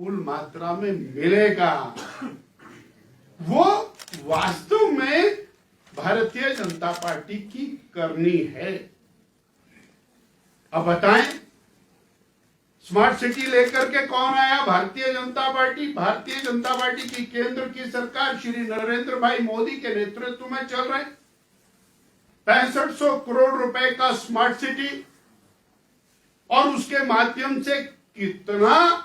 Full मात्रा में मिलेगा, वो वास्तव में भारतीय जनता पार्टी की करनी है। अब बताएं, स्मार्ट सिटी लेकर के कौन आया? भारतीय जनता पार्टी। भारतीय जनता पार्टी की केंद्र की सरकार श्री नरेंद्र भाई मोदी के नेतृत्व में चल रहे 6500 करोड़ रुपए का स्मार्ट सिटी, और उसके माध्यम से कितना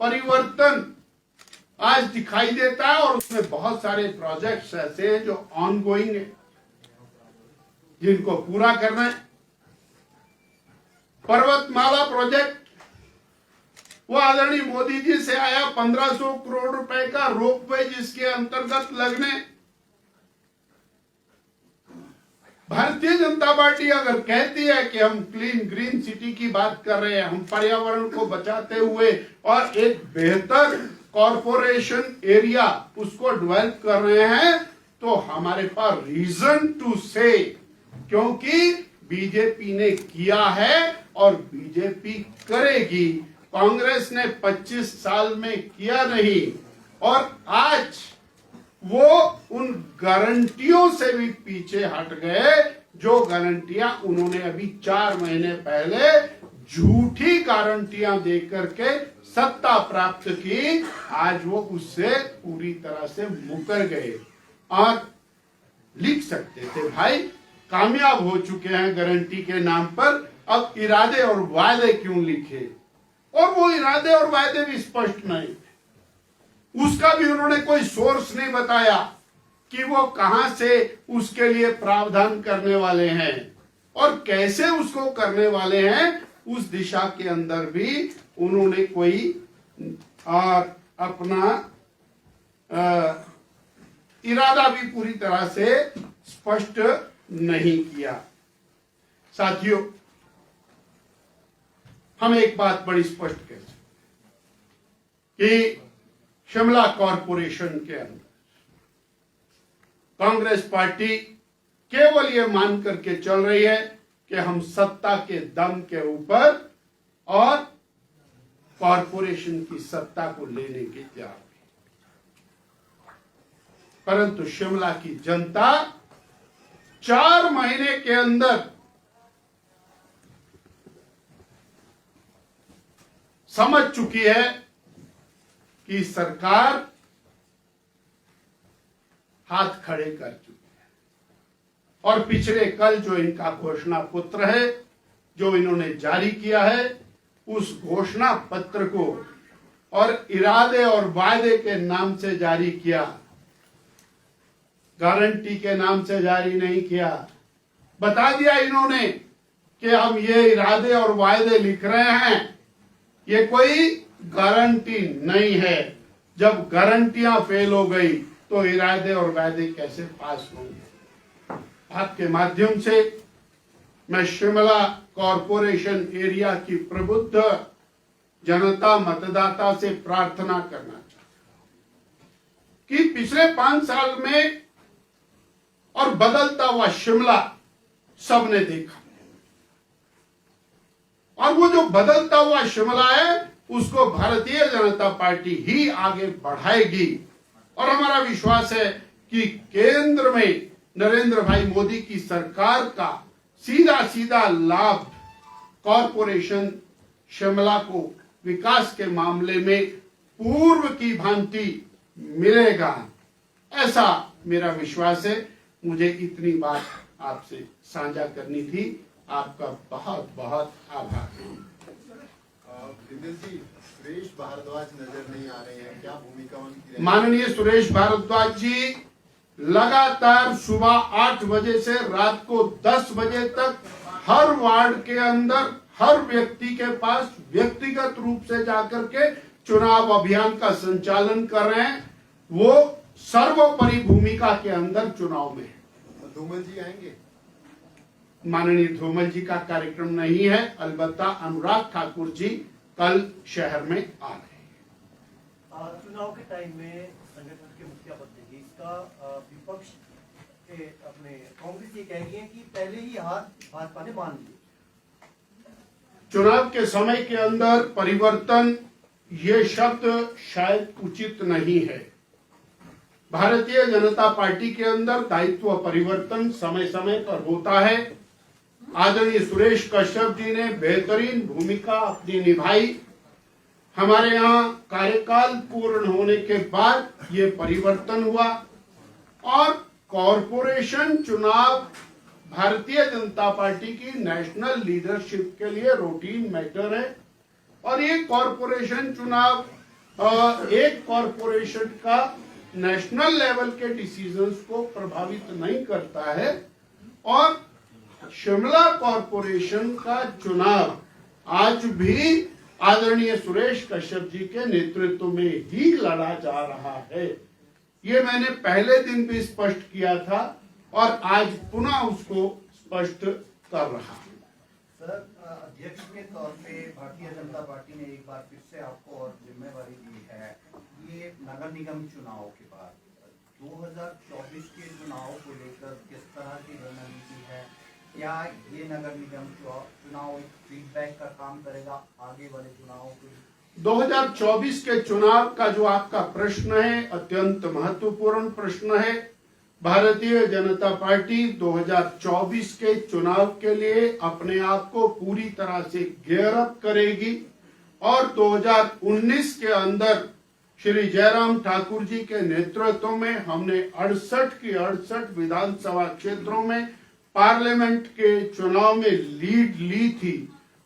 परिवर्तन आज दिखाई देता है। और उसमें बहुत सारे प्रोजेक्ट्स ऐसे हैं जो ऑनगोइंग है, जिनको पूरा करना है। पर्वतमाला प्रोजेक्ट, वो आदरणीय मोदी जी से आया 1500 करोड़ रुपए का रोपवे, जिसके अंतर्गत लगने भारतीय जनता पार्टी अगर कहती है कि हम क्लीन ग्रीन सिटी की बात कर रहे हैं, हम पर्यावरण को बचाते हुए और एक बेहतर कॉरपोरेशन एरिया उसको डेवलप कर रहे हैं, तो हमारे पास रीजन टू से, क्योंकि बीजेपी ने किया है और बीजेपी करेगी। कांग्रेस ने 25 साल में किया नहीं, और आज वो उन गारंटियों से भी पीछे हट गए, जो गारंटियां उन्होंने अभी 4 महीने पहले झूठी गारंटियां देकर के सत्ता प्राप्त की। आज वो उससे पूरी तरह से मुकर गए, और लिख सकते थे भाई कामयाब हो चुके हैं गारंटी के नाम पर, अब इरादे और वायदे क्यों लिखे? और वो इरादे और वायदे भी स्पष्ट नहीं, उसका भी उन्होंने कोई सोर्स नहीं बताया कि वो कहां से उसके लिए प्रावधान करने वाले हैं और कैसे उसको करने वाले हैं। उस दिशा के अंदर भी उन्होंने कोई अपना इरादा भी पूरी तरह से स्पष्ट नहीं किया। साथियों, हम एक बात बड़ी स्पष्ट कह सकते कि शिमला कॉरपोरेशन के अंदर कांग्रेस पार्टी केवल ये मान करके चल रही है कि हम सत्ता के दम के ऊपर और कॉरपोरेशन की सत्ता को लेने के तैयार है, परंतु शिमला की जनता 4 महीने के अंदर समझ चुकी है कि सरकार हाथ खड़े कर चुकी है। और पिछले कल जो इनका घोषणा पत्र है जो इन्होंने जारी किया है, उस घोषणा पत्र को और इरादे और वायदे के नाम से जारी किया, गारंटी के नाम से जारी नहीं किया। बता दिया इन्होंने कि हम ये इरादे और वायदे लिख रहे हैं, ये कोई गारंटी नहीं है। जब गारंटियां फेल हो गई तो इरादे और वायदे कैसे पास होंगे? आपके माध्यम से मैं शिमला कॉरपोरेशन एरिया की प्रबुद्ध जनता मतदाता से प्रार्थना करना चाहता हूं कि पिछले 5 साल में और बदलता हुआ शिमला सबने देखा, और वो जो बदलता हुआ शिमला है उसको भारतीय जनता पार्टी ही आगे बढ़ाएगी। और हमारा विश्वास है कि केंद्र में नरेंद्र भाई मोदी की सरकार का सीधा सीधा लाभ कॉरपोरेशन शिमला को विकास के मामले में पूर्व की भांति मिलेगा, ऐसा मेरा विश्वास है। मुझे इतनी बात आपसे साझा करनी थी। आपका बहुत बहुत आभार। सुरेश भारद्वाज नजर नहीं आ रहे हैं, क्या भूमिका उनकी? माननीय सुरेश भारद्वाज जी लगातार सुबह 8 बजे से रात को 10 बजे तक हर वार्ड के अंदर हर व्यक्ति के पास व्यक्तिगत रूप से जाकर के चुनाव अभियान का संचालन कर रहे हैं। वो सर्वोपरि भूमिका के अंदर चुनाव में है। धूमल जी आएंगे? माननीय धूमल जी का कार्यक्रम नहीं है, अलबत्ता अनुराग ठाकुर जी कल शहर में आ रहे हैं। चुनाव के टाइम में संगठन के मुखिया पद देंगे, इसका विपक्ष के अपने कांग्रेस ये कह रही है कि पहले ही हार भाजपा ने मान ली। चुनाव के समय के अंदर परिवर्तन ये शब्द शायद उचित नहीं है। भारतीय जनता पार्टी के अंदर दायित्व परिवर्तन समय समय पर होता है। आदरणीय सुरेश कश्यप जी ने बेहतरीन भूमिका अपनी निभाई। हमारे यहाँ कार्यकाल पूर्ण होने के बाद ये परिवर्तन हुआ और कॉरपोरेशन चुनाव भारतीय जनता पार्टी की नेशनल लीडरशिप के लिए रूटीन मैटर है और ये कॉरपोरेशन चुनाव एक कॉरपोरेशन का नेशनल लेवल के डिसीजंस को प्रभावित नहीं करता है और शिमला कॉरपोरेशन का चुनाव आज भी आदरणीय सुरेश कश्यप जी के नेतृत्व में ही लड़ा जा रहा है। ये मैंने पहले दिन भी स्पष्ट किया था और आज पुनः उसको स्पष्ट कर रहा हूं। सर, अध्यक्ष के तौर पे भारतीय जनता पार्टी ने एक बार फिर से आपको और जिम्मेवारी दी है। ये नगर निगम चुनाव के बाद 2024 के चुनाव को लेकर किस तरह की रणनीति है? क्या ये नगर निगम चुनाव एक फीडबैक का काम करेगा आगे वाले चुनावों के लिए? 2024 के चुनाव का जो आपका प्रश्न है अत्यंत महत्वपूर्ण प्रश्न है। भारतीय जनता पार्टी 2024 के चुनाव के लिए अपने आप को पूरी तरह से गियर अप करेगी और 2019 के अंदर श्री जयराम ठाकुर जी के नेतृत्व में हमने 68 की 68 विधानसभा क्षेत्रों में पार्लियामेंट के चुनाव में लीड ली थी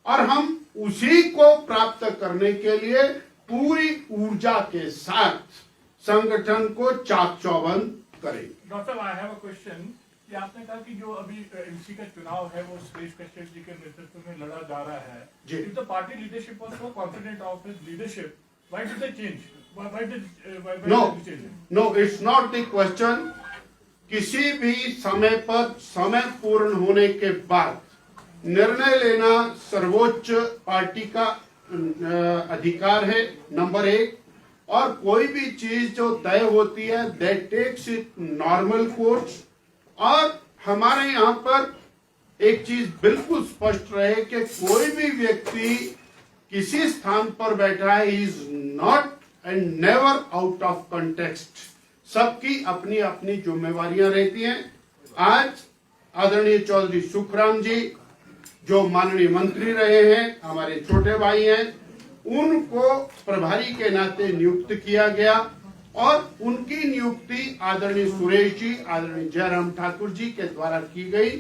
और हम उसी को प्राप्त करने के लिए पूरी ऊर्जा के साथ संगठन को चाक चौबंद करेंगे। डॉक्टर साहब, आई हैव अ क्वेश्चन कि आपने कहा कि जो अभी एमसी का चुनाव है वो सुरेश कश्यप जी के नेतृत्व में लड़ा जा रहा है। जी। If the party leadership was so confident of his leadership, why did they change? Why did they change? No, it's not the question। किसी भी समय पर समय पूर्ण होने के बाद निर्णय लेना सर्वोच्च पार्टी का अधिकार है, नंबर एक। और कोई भी चीज जो तय होती है that takes it normal course. और हमारे यहाँ पर एक चीज बिल्कुल स्पष्ट रहे कि कोई भी व्यक्ति किसी स्थान पर बैठा है is not and never out of context. सबकी अपनी अपनी जिम्मेवारियां रहती हैं। आज आदरणीय चौधरी सुखराम जी जो माननीय मंत्री रहे हैं, हमारे छोटे भाई हैं, उनको प्रभारी के नाते नियुक्त किया गया और उनकी नियुक्ति आदरणीय सुरेश जी, आदरणीय जयराम ठाकुर जी के द्वारा की गई।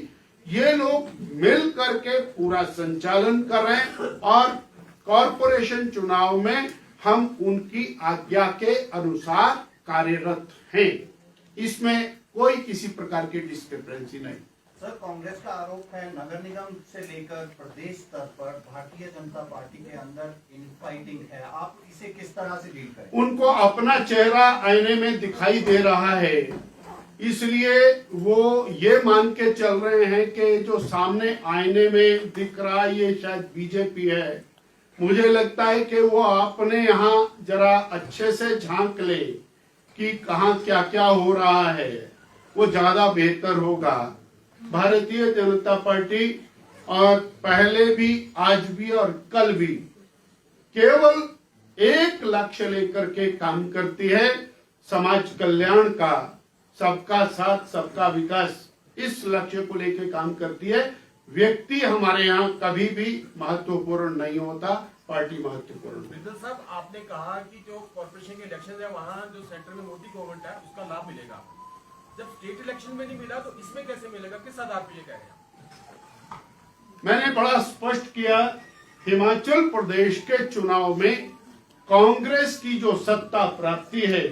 ये लोग मिल करके पूरा संचालन कर रहे हैं और कॉरपोरेशन चुनाव में हम उनकी आज्ञा के अनुसार कार्यरत हैं। इसमें कोई किसी प्रकार की डिस्क्रिपेंसी नहीं। सर, कांग्रेस का आरोप है नगर निगम से लेकर प्रदेश स्तर पर भारतीय जनता पार्टी के अंदर इनफाइटिंग है। आप इसे किस तरह से डील करें? उनको अपना चेहरा आईने में दिखाई दे रहा है, इसलिए वो ये मान के चल रहे हैं कि जो सामने आईने में दिख रहा है ये शायद बीजेपी है। मुझे लगता है कि वो अपने यहाँ जरा अच्छे से झांक ले कि कहाँ क्या क्या हो रहा है, वो ज्यादा बेहतर होगा। भारतीय जनता पार्टी और पहले भी, आज भी और कल भी केवल एक लक्ष्य लेकर के काम करती है, समाज कल्याण का, सबका साथ सबका विकास। इस लक्ष्य को लेकर काम करती है। व्यक्ति हमारे यहाँ कभी भी महत्वपूर्ण नहीं होता, पार्टी महत्वपूर्ण है। बिंदल साहब, आपने कहा कि जो कॉर्पोरेशन के इलेक्शन है वहाँ जो सेंटर में मोदी गवर्नमेंट है उसका लाभ मिलेगा। जब स्टेट इलेक्शन में नहीं मिला तो इसमें कैसे मिलेगा? किस आधार पर ये कह रहे हैं? मैंने बड़ा स्पष्ट किया, हिमाचल प्रदेश के चुनाव में कांग्रेस की जो सत्ता प्राप्ति है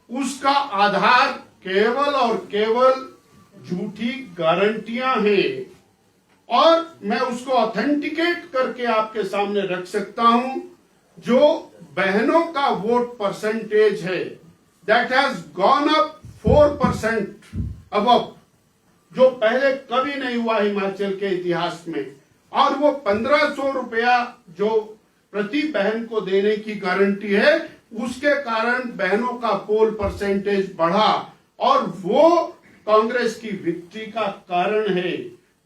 उसका आधार केवल और केवल झूठी गारंटियां हैं और मैं उसको ऑथेंटिकेट करके आपके सामने रख सकता हूं। जो बहनों का वोट परसेंटेज है that has gone up 4% above, जो पहले कभी नहीं हुआ हिमाचल के इतिहास में। और वो 1500 रुपया जो प्रति बहन को देने की गारंटी है उसके कारण बहनों का पोल परसेंटेज बढ़ा और वो कांग्रेस की विक्ट्री का कारण है।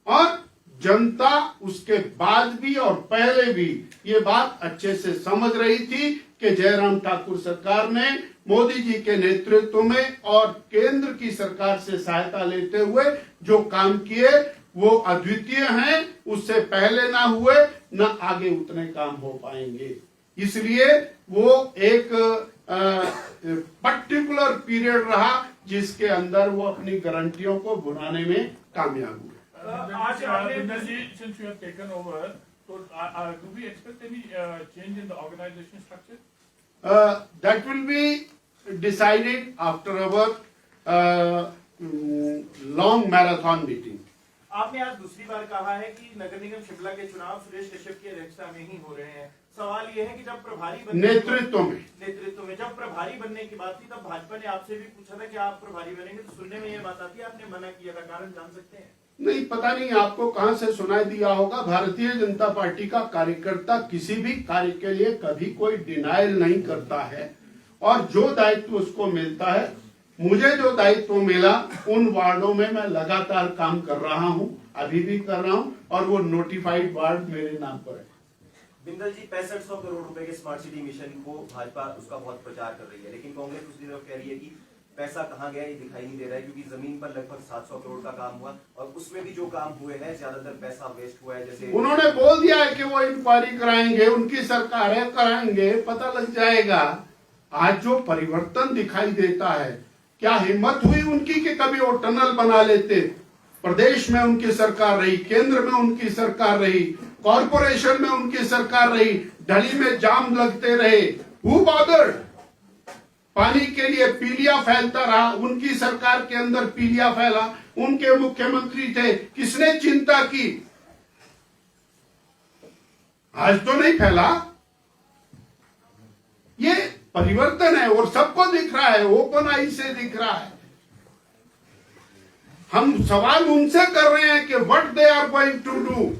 और जनता उसके बाद भी और पहले भी ये बात अच्छे से समझ रही थी कि जयराम ठाकुर सरकार ने मोदी जी के नेतृत्व में और केंद्र की सरकार से सहायता लेते हुए जो काम किए वो अद्वितीय हैं। उससे पहले ना हुए ना आगे उतने काम हो पाएंगे। इसलिए वो एक पर्टिकुलर पीरियड रहा जिसके अंदर वो अपनी गारंटियों को भुनाने में कामयाब हुए। आज since you have taken over, so do we expect any change in the organization structure? That will be decided after our long marathon meeting. आपने आज दूसरी बार कहा है कि नगर निगम शिमला के चुनाव सुरेश कश्यप की अध्यक्षता में ही हो रहे हैं। सवाल ये है कि जब प्रभारी नेतृत्व में जब प्रभारी बनने की बात थी तब भाजपा ने आपसे भी पूछा था कि आप प्रभारी बनेंगे, तो सुनने में ये बात आती है आपने मना किया था, कारण जान सकते हैं? नहीं, पता नहीं आपको कहां से सुनाई दिया होगा। भारतीय जनता पार्टी का कार्यकर्ता किसी भी कार्य के लिए कभी कोई डिनायल नहीं करता है और जो दायित्व उसको मिलता है, मुझे जो दायित्व मिला उन वार्डों में मैं लगातार काम कर रहा हूं, अभी भी कर रहा हूं और वो नोटिफाइड वार्ड मेरे नाम पर है। बिंदल जी, 6500 करोड़ रुपए के स्मार्ट सिटी मिशन को भाजपा उसका बहुत प्रचार कर रही है, लेकिन कांग्रेस दूसरी तरफ कह रही है कि पैसा कहाँ गया ये दिखाई नहीं दे रहा है, क्योंकि जमीन पर लगभग 700 करोड़ का काम हुआ और उसमें भी जो काम हुए हैं ज्यादातर पैसा वेस्ट हुआ है। जैसे उन्होंने बोल दिया है कि वो इंक्वायरी कराएंगे, उनकी सरकार है, कराएंगे, पता लग जाएगा। आज जो परिवर्तन दिखाई देता है, क्या हिम्मत हुई उनकी कि कभी वो टनल बना लेते? प्रदेश में उनकी सरकार रही, केंद्र में उनकी सरकार रही, कॉर्पोरेशन में उनकी सरकार रही, ढली में जाम लगते रहे। Who bothered? पानी के लिए पीलिया फैलता रहा, उनकी सरकार के अंदर पीलिया फैला, उनके मुख्यमंत्री थे, किसने चिंता की? आज तो नहीं फैला। ये परिवर्तन है और सबको दिख रहा है, ओपन आई से दिख रहा है। हम सवाल उनसे कर रहे हैं कि what they are going to do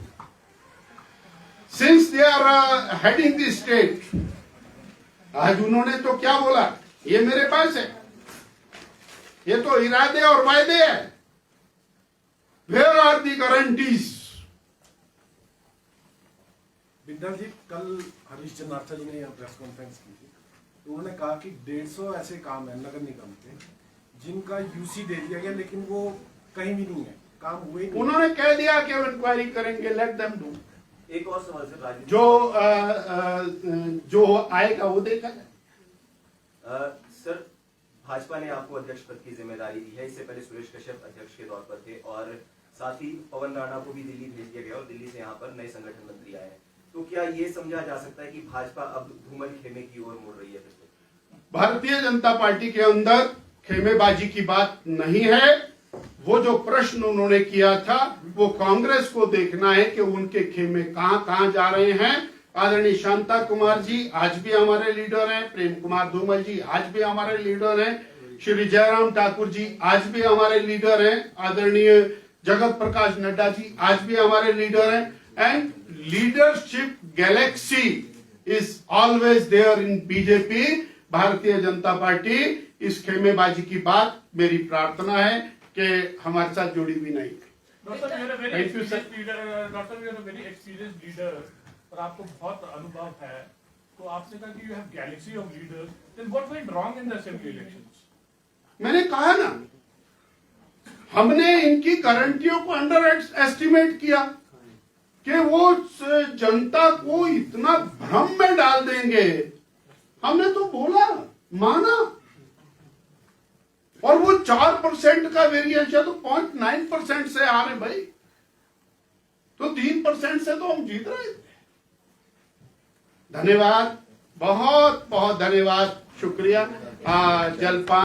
since they are heading the state. आज उन्होंने तो क्या बोला, ये मेरे पास है, ये तो इरादे और वायदे है। Where are the guarantees? Bindal ji, कल हरीश चंद्राचा जी ने यहाँ प्रेस कॉन्फ्रेंस की थी, तो उन्होंने कहा कि 150 ऐसे काम है नगर निगम के जिनका यूसी दे दिया गया, लेकिन वो कहीं भी नहीं है, काम हुए नहीं। उन्होंने कह दिया कि वो इंक्वायरी करेंगे, लेट देम डू। एक और सवाल सर, राजनीति जो आएगा वो देखा जाए। सर, भाजपा ने आपको अध्यक्ष पद की जिम्मेदारी दी है, इससे पहले सुरेश कश्यप अध्यक्ष के तौर पर थे और साथ ही पवन राणा को भी दिल्ली भेज दिया गया और दिल्ली से यहाँ पर नए संगठन मंत्री आए हैं, तो क्या ये समझा जा सकता है कि भाजपा अब धूमल खेमे की ओर मुड़ रही है? भारतीय जनता पार्टी के अंदर खेमेबाजी की बात नहीं है। वो जो प्रश्न उन्होंने किया था वो कांग्रेस को देखना है कि उनके खेमे कहां कहां जा रहे हैं। आदरणीय शांता कुमार जी आज भी हमारे लीडर हैं, प्रेम कुमार धूमल जी आज भी हमारे लीडर हैं, श्री जयराम ठाकुर जी आज भी हमारे लीडर हैं, आदरणीय जगत प्रकाश नड्डा जी आज भी हमारे लीडर हैं। And leadership galaxy is always there in BJP. Bharatiya Janata party इस खेमेबाजी की बात मेरी प्रार्थना है कि हमारे साथ जुड़ी भी नहीं। Doctor, you are a very experienced leader, doctor you are a very experienced leader और आपको बहुत अनुभव है, तो आपने कहा कि you have galaxy of leaders, then what went wrong in the assembly elections? मैंने कहा ना, हमने इनकी गारंटियों को अंडर एस्टिमेट किया कि वो जनता को इतना भ्रम में डाल देंगे। हमने तो बोला, माना, और वो 4% का वेरिएशन तो 0.9% से आ रहे भाई, तो 3% से तो हम जीत रहे थे। धन्यवाद, बहुत बहुत धन्यवाद, शुक्रिया। जलपान